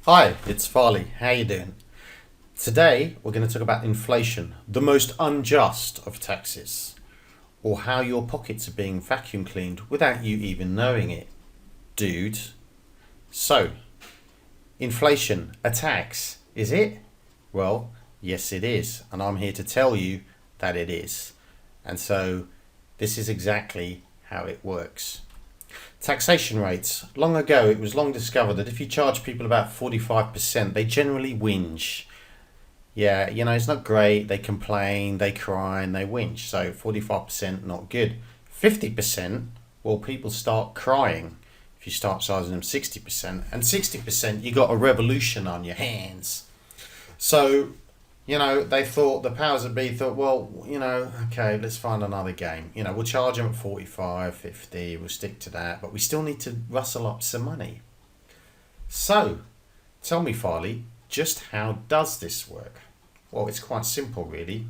Hi, it's Farley. How you doing? Today we're going to talk about inflation, the most unjust of taxes, or how your pockets are being vacuum cleaned without you even knowing it, dude. So, inflation, a tax, is it? Well, yes it is, and I'm here to tell you that it is. And so, this is exactly how it works. Taxation rates. Long ago, it was long discovered that if you charge people about 45%, they generally whinge. Yeah, it's not great. They complain, they cry, and they whinge. So 45% not good. 50%, well, people start crying if you start charging them 60%. And 60%, you got a revolution on your hands. So, they thought, the powers that be thought, well, okay, let's find another game. We'll charge them at 45, 50, we'll stick to that, but we still need to rustle up some money. So, tell me, Farley, just how does this work? Well, it's quite simple, really.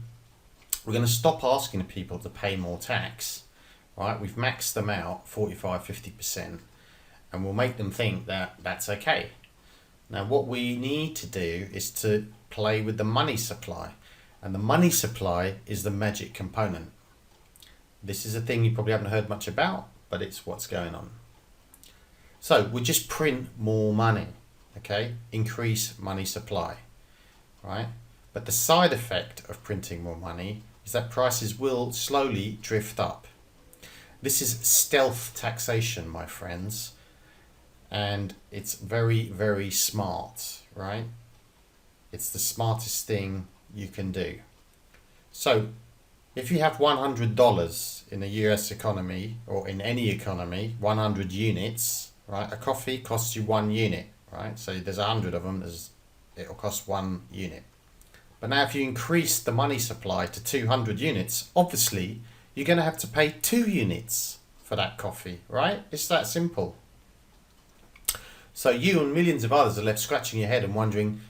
We're going to stop asking people to pay more tax, right? We've maxed them out 45, 50%, and we'll make them think that that's okay. Now, what we need to do is to play with the money supply, and the money supply is the magic component. This is a thing you probably haven't heard much about, but it's what's going on. So we just print more money, okay? Increase money supply, right? But the side effect of printing more money is that prices will slowly drift up. This is stealth taxation, my friends, and it's very, very smart, right? It's the smartest thing you can do. So, if you have $100 in the US economy, or in any economy, 100 units, right? A coffee costs you 1 unit, right? So there's 100 of them, it'll cost 1 unit. But now if you increase the money supply to 200 units, obviously you're going to have to pay 2 units for that coffee, right? It's that simple. So you and millions of others are left scratching your head and wondering,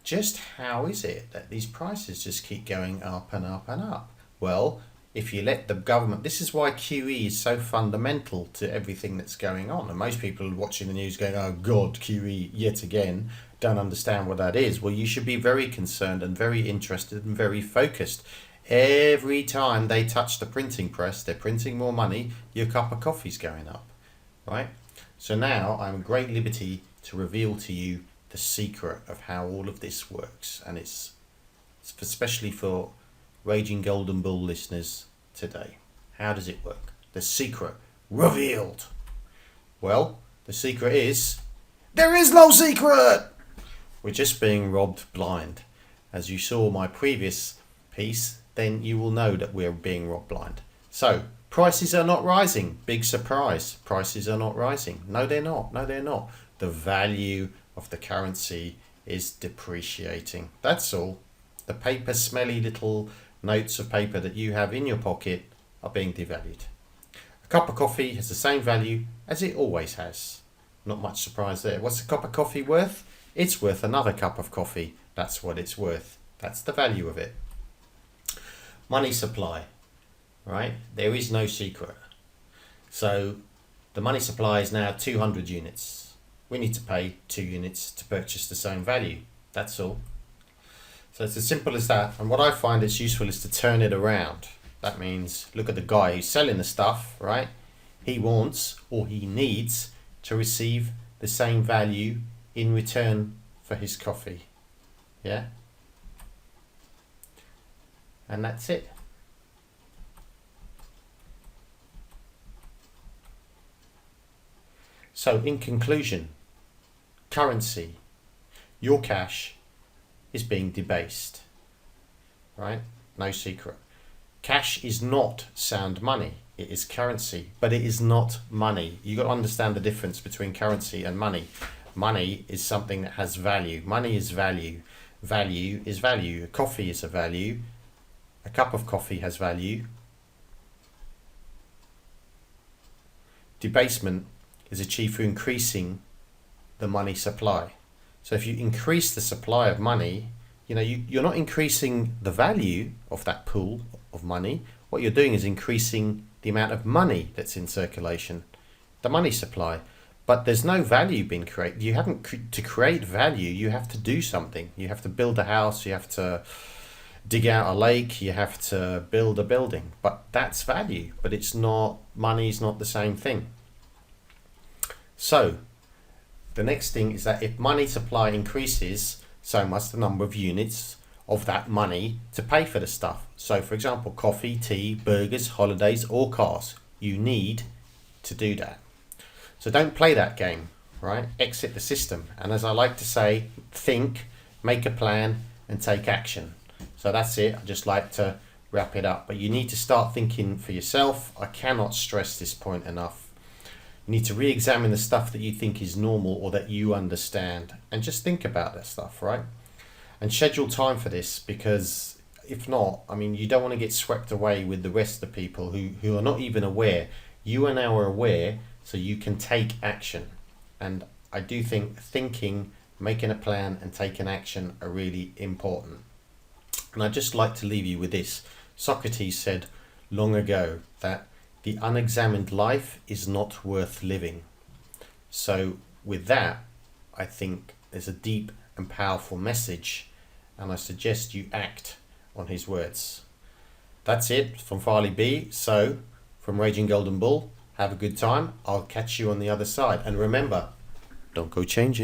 just how is it that these prices just keep going up and up and up? Well, if you let the government, this is why QE is so fundamental to everything that's going on. And most people watching the news going, oh God, QE yet again, don't understand what that is. Well, you should be very concerned and very interested and very focused. Every time they touch the printing press, they're printing more money, your cup of coffee's going up, right? So now I'm at great liberty to reveal to you the secret of how all of this works, and it's especially for Raging Golden Bull listeners today. How does it work? The secret revealed. Well, the secret is there is no secret. We're just being robbed blind. As you saw my previous piece, then you will know that we're being robbed blind. So prices are not rising. Big surprise. Prices are not rising. No, they're not. No, they're not. The value of the currency is depreciating. That's all. The paper, smelly little notes of paper that you have in your pocket are being devalued. A cup of coffee has the same value as it always has. Not much surprise there. What's a cup of coffee worth? It's worth another cup of coffee. That's what it's worth. That's the value of it. Money supply, right? There is no secret. So the money supply is now 200 units. We need to pay 2 units to purchase the same value. That's all. So it's as simple as that. And what I find it's useful is to turn it around. That means look at the guy who's selling the stuff, right? He wants or he needs to receive the same value in return for his coffee. Yeah? And that's it. So in conclusion, currency, your cash, is being debased, right? No secret. Cash is not sound money. It is currency, but it is not money. You got to understand the difference between currency and money. Money is something that has value. Money is value. Value is value. A coffee is a value. A cup of coffee has value. Debasement is achieved through increasing the money supply. So if you increase the supply of money, you're not increasing the value of that pool of money. What you're doing is increasing the amount of money that's in circulation, the money supply. but there's no value being created. You haven't to create value. You have to do something. You have to build a house. You have to dig out a lake. You have to build a building. But that's value. But it's not. Money's not the same thing. So the next thing is that if money supply increases, so must the number of units of that money to pay for the stuff. So for example, coffee, tea, burgers, holidays, or cars. You need to do that. So don't play that game, right? Exit the system. And as I like to say, think, make a plan, and take action. So that's it. I just like to wrap it up. But you need to start thinking for yourself. I cannot stress this point enough. You need to re-examine the stuff that you think is normal or that you understand. And just think about that stuff, right? And schedule time for this, because if not, I mean, you don't want to get swept away with the rest of the people who are not even aware. You are now aware, so you can take action. And I do think thinking, making a plan, and taking action are really important. And I'd just like to leave you with this. Socrates said long ago that the unexamined life is not worth living. So with that, I think there's a deep and powerful message, and I suggest you act on his words. That's it from Farley B. So from Raging Golden Bull, have a good time. I'll catch you on the other side. And remember, don't go changing.